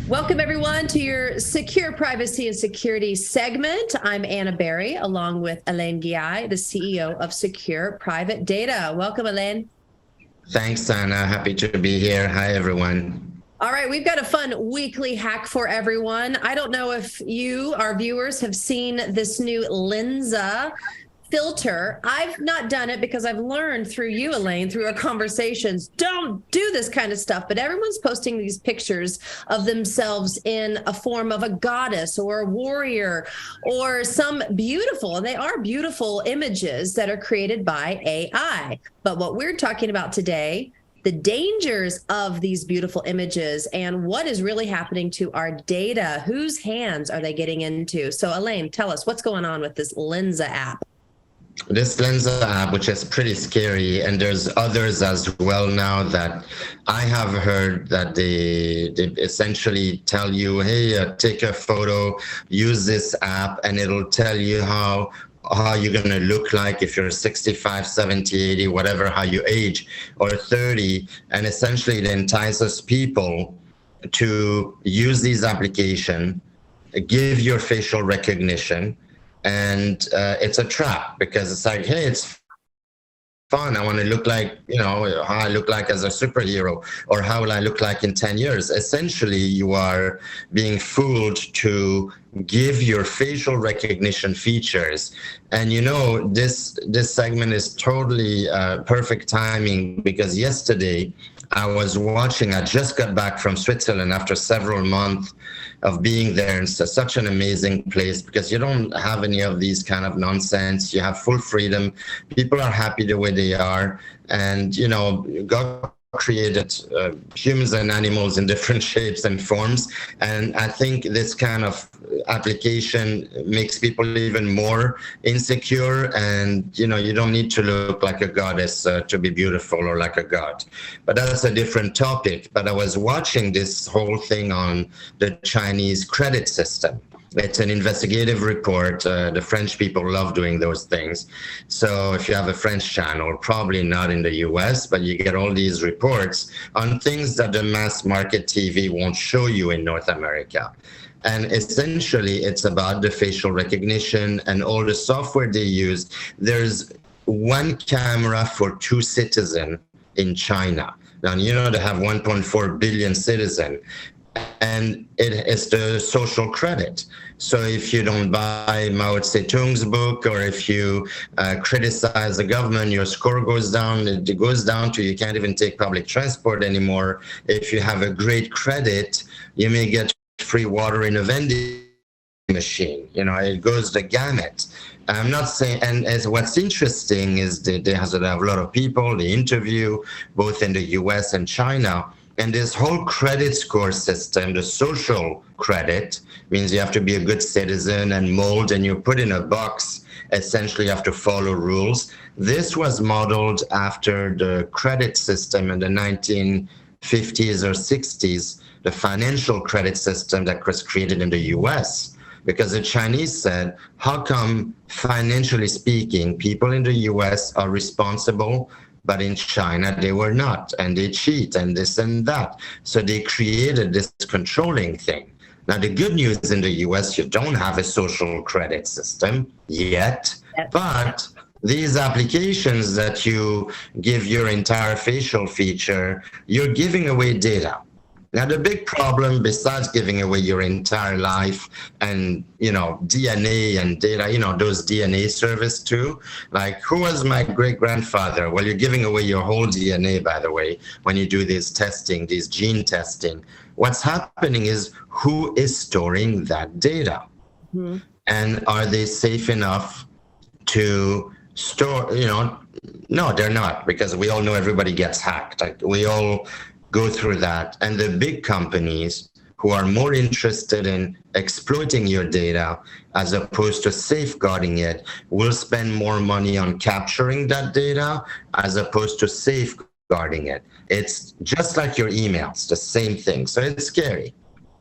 Welcome, everyone, to your Secure Privacy and Security segment. I'm Anna Berry, along with Alain Ghiai, the CEO of Secure Private Data. Welcome, Alain. Thanks, Anna. Happy to be here. Hi, everyone. All right, we've got a fun weekly hack for everyone. I don't know if you, our viewers, have seen this new Lensa filter. I've not done it because I've learned through you, Alain, through our conversations, don't do this kind of stuff. But everyone's posting these pictures of themselves in a form of a goddess or a warrior or some beautiful, and they are beautiful images that are created by AI. But what we're talking about today, the dangers of these beautiful images and what is really happening to our data. Whose hands are they getting into? So, Alain, tell us what's going on with this Lensa app. This Lensa app, which is pretty scary, and there's others as well now that I have heard that they essentially tell you, hey, take a photo, use this app, and it'll tell you how you're going to look like if you're 65, 70, 80, whatever, how you age, or 30. And essentially it entices people to use these applications, give your facial recognition, and it's a trap because it's like, hey, it's fun. I want to look like, how I look like as a superhero, or how will I look like in 10 years? Essentially, you are being fooled to give your facial recognition features. And this segment is totally perfect timing because yesterday I just got back from Switzerland after several months of being there. It's such an amazing place because you don't have any of these kind of nonsense. You have full freedom. People are happy the way they are. And, God created humans and animals in different shapes and forms. And I think this kind of application makes people even more insecure. And, you don't need to look like a goddess to be beautiful or like a god. But that's a different topic. But I was watching this whole thing on the Chinese credit system. It's an investigative report. The French people love doing those things. So if you have a French channel, probably not in the US, but you get all these reports on things that the mass market TV won't show you in North America. And essentially, it's about the facial recognition and all the software they use. There's one camera for 2 citizens in China. Now, they have 1.4 billion citizens. And it is the social credit. So if you don't buy Mao Zedong's book, or if you criticize the government, your score goes down. It goes down to you can't even take public transport anymore. If you have a great credit, you may get free water in a vending machine. It goes the gamut. I'm not saying, and as what's interesting is that they have a lot of people they interview, both in the US and China. And this whole credit score system, the social credit, means you have to be a good citizen and mold, and you're put in a box. Essentially, you have to follow rules. This was modeled after the credit system in the 1950s or 60s, the financial credit system that was created in the US. Because the Chinese said, how come, financially speaking, people in the US are responsible, but in China, they were not, and they cheat, and this and that. So they created this controlling thing. Now, the good news in the US, you don't have a social credit system yet, but these applications that you give your entire facial feature, you're giving away data. Now, the big problem, besides giving away your entire life and, DNA and data, those DNA service too, like who was my great-grandfather? Well, you're giving away your whole DNA, by the way, when you do this testing, this gene testing. What's happening is who is storing that data? Mm-hmm. And are they safe enough to store, No, they're not, because we all know everybody gets hacked. Like, we all go through that. And the big companies who are more interested in exploiting your data as opposed to safeguarding it will spend more money on capturing that data as opposed to safeguarding it. It's just like your emails, the same thing. So it's scary.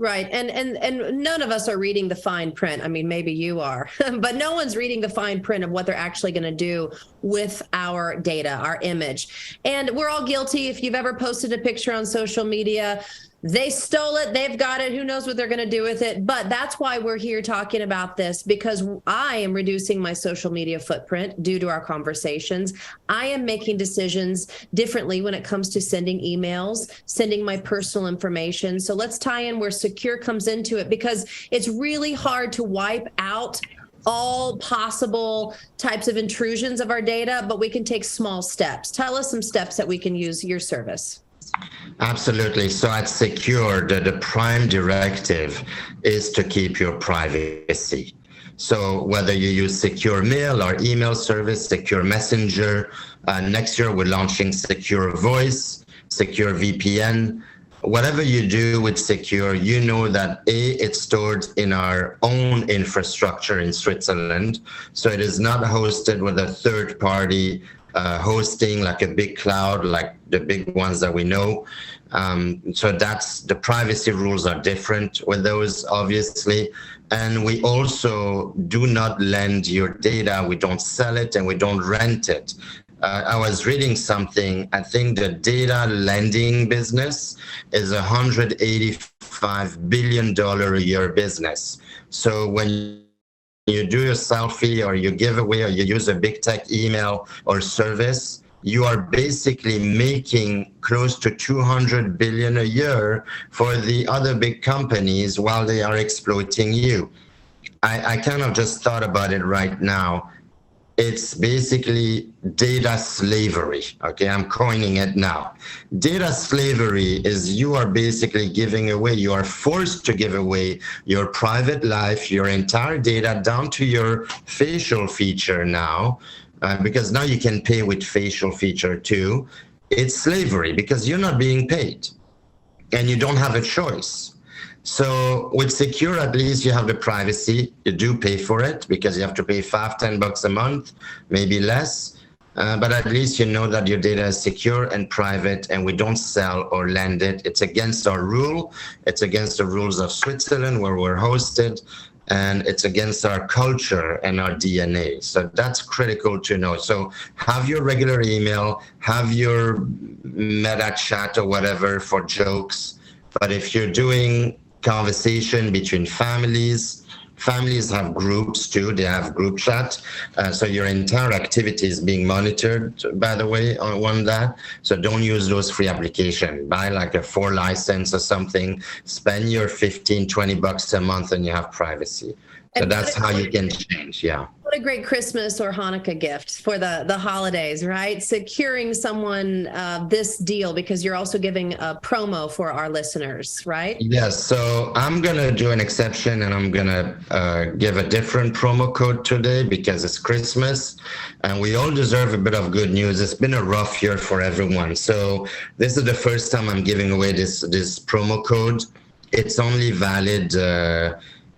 Right. And none of us are reading the fine print. I mean, maybe you are, but no one's reading the fine print of what they're actually going to do with our data, our image. And we're all guilty. If you've ever posted a picture on social media, They stole it. They've got it. Who knows what they're going to do with it? But that's why we're here talking about this, because I am reducing my social media footprint due to our conversations. I am making decisions differently when it comes to sending emails, sending my personal information. So let's tie in where Sekur comes into it, because it's really hard to wipe out all possible types of intrusions of our data, but we can take small steps. Tell us some steps that we can use your service. Absolutely. So at Sekur, the prime directive is to keep your privacy. So whether you use Secure Mail or email service, Secure Messenger, next year we're launching Secure Voice, Secure VPN. Whatever you do with Sekur, you know that it's stored in our own infrastructure in Switzerland. So it is not hosted with a third party hosting like a big cloud, like the big ones that we know. So that's the privacy rules are different with those, obviously. And we also do not lend your data. We don't sell it and we don't rent it. I was reading something. I think the data lending business is $185 billion a year business. So when you do a selfie or you give away or you use a big tech email or service, you are basically making close to 200 billion a year for the other big companies while they are exploiting you. I kind of just thought about it right now. It's basically data slavery. Okay, I'm coining it now. Data slavery is you are basically giving away, you are forced to give away your private life, your entire data down to your facial feature now, because now you can pay with facial feature too. It's slavery because you're not being paid and you don't have a choice. So with Sekur, at least you have the privacy. You do pay for it because you have to pay $5-10 a month, maybe less. But at least you know that your data is secure and private, and we don't sell or lend it. It's against our rule. It's against the rules of Switzerland where we're hosted, and it's against our culture and our DNA. So that's critical to know. So have your regular email, have your meta chat or whatever for jokes. But if you're doing conversation between families have groups too. They have group chat. So your entire activity is being monitored, by the way, on that. So don't use those free applications. Buy like a 4 license or something. Spend your $15-20 a month and you have privacy. So that's how you can change. Yeah. What a great Christmas or Hanukkah gift for the holidays, right? Securing someone this deal, because you're also giving a promo for our listeners, right? Yes. So I'm going to do an exception and I'm going to give a different promo code today because it's Christmas and we all deserve a bit of good news. It's been a rough year for everyone. So this is the first time I'm giving away this promo code. It's only valid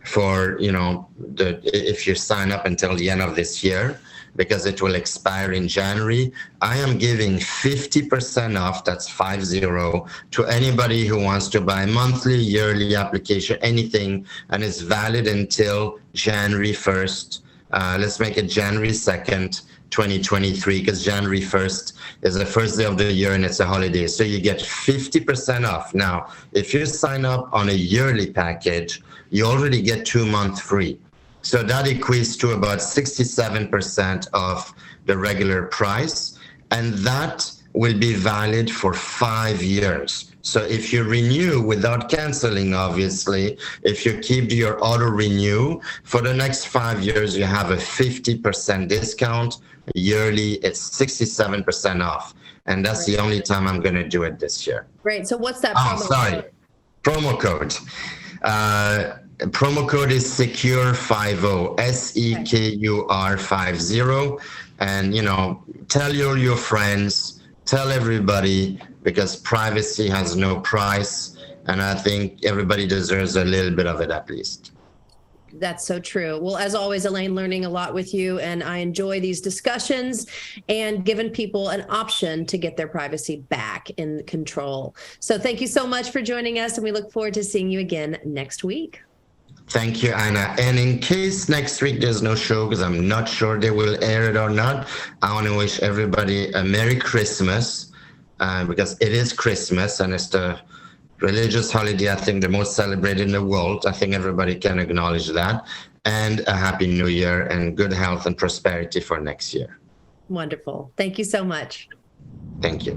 for, if you sign up until the end of this year, because it will expire in January. I am giving 50% off, that's 50, to anybody who wants to buy monthly, yearly application, anything, and it's valid until January 1st. Let's make it January 2nd, 2023, because January 1st is the first day of the year and it's a holiday. So you get 50% off. Now, if you sign up on a yearly package, you already get 2 months free. So that equates to about 67% of the regular price. And that will be valid for 5 years. So if you renew without canceling, obviously, if you keep your auto renew for the next 5 years, you have a 50% discount. Yearly, it's 67% off. And that's the only time I'm going to do it this year. Great. So what's that promo code? Promo code. Promo code is Sekur50, Sekur50. And, tell your friends, tell everybody, because privacy has no price. And I think everybody deserves a little bit of it at least. That's so true. Well, as always, Alain, learning a lot with you, and I enjoy these discussions and giving people an option to get their privacy back in control. So thank you so much for joining us, and we look forward to seeing you again next week. Thank you, Anna. And in case next week there's no show, because I'm not sure they will air it or not, I want to wish everybody a Merry Christmas, because it is Christmas and it's the religious holiday, I think the most celebrated in the world. I think everybody can acknowledge that. And a happy new year and good health and prosperity for next year. Wonderful. Thank you so much. Thank you.